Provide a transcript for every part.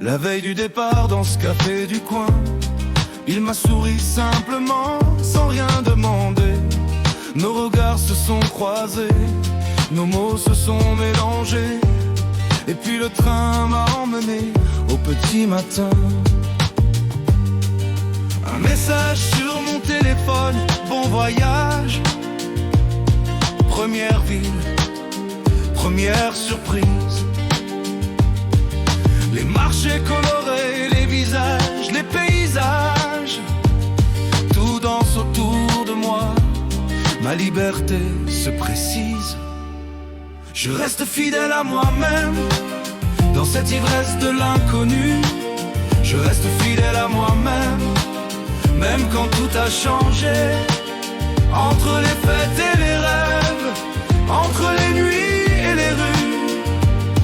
La veille du départ dans ce café du coin, il m'a souri simplement, sans rien demander. Nos regards se sont croisés, nos mots se sont mélangés. Et puis le train m'a emmené au petit matin. Un message sur mon téléphone, bon voyage. Première ville, première surprise. Les marchés colorés, les visages, les paysages. Tout danse autour de moi, ma liberté se précise. Je reste fidèle à moi-même, dans cette ivresse de l'inconnu. Je reste fidèle à moi-même, même quand tout a changé. Entre les fêtes et les rêves, entre les nuits et les rues,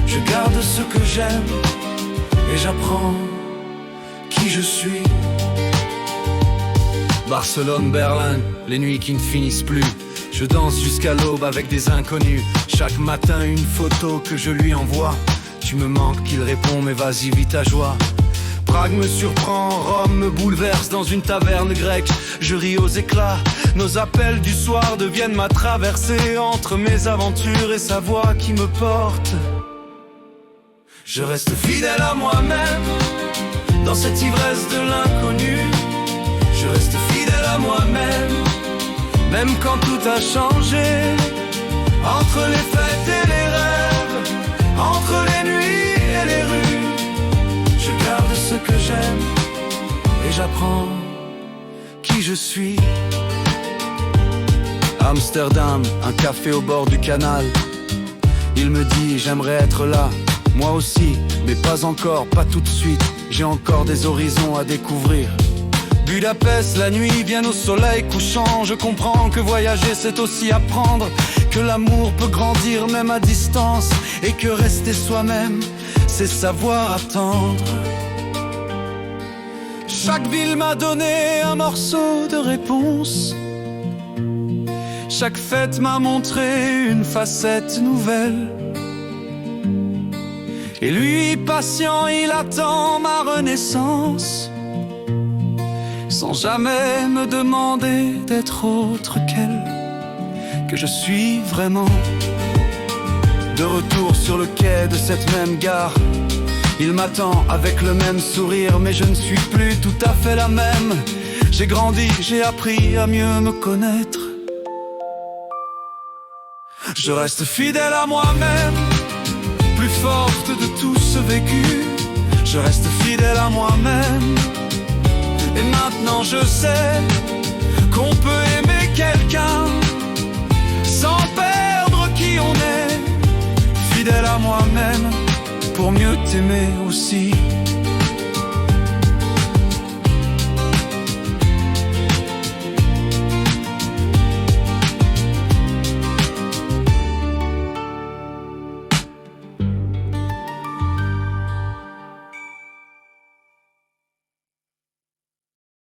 je garde ce que j'aime et j'apprends qui je suis. Barcelone, Berlin, les nuits qui ne finissent plus. Je danse jusqu'à l'aube avec des inconnus. Chaque matin une photo que je lui envoie. Tu me manques, qu'il répond, mais vas-y vis ta joie. Prague me surprend, Rome me bouleverse. Dans une taverne grecque, je ris aux éclats. Nos appels du soir deviennent ma traversée, entre mes aventures et sa voix qui me porte. Je reste fidèle à moi-même, dans cette ivresse de l'inconnu. Je reste fidèle à moi-même, même quand tout a changé. Entre les fêtes et les rêves, entre les nuits et les rues, je garde ce que j'aime et j'apprends qui je suis. Amsterdam, un café au bord du canal. Il me dit j'aimerais être là, moi aussi, mais pas encore, pas tout de suite. J'ai encore des horizons à découvrir. Budapest, la nuit vient au soleil couchant. Je comprends que voyager c'est aussi apprendre, que l'amour peut grandir même à distance, et que rester soi-même c'est savoir attendre. Chaque ville m'a donné un morceau de réponse. Chaque fête m'a montré une facette nouvelle. Et lui, patient, il attend ma renaissance, sans jamais me demander d'être autre qu'elle, que je suis vraiment. De retour sur le quai de cette même gare, il m'attend avec le même sourire, mais je ne suis plus tout à fait la même. J'ai grandi, j'ai appris à mieux me connaître. Je reste fidèle à moi-même, plus forte de tout ce vécu. Je reste fidèle à moi-même, et maintenant je sais qu'on peut aimer quelqu'un sans perdre qui on est. Fidèle à moi-même pour mieux t'aimer aussi.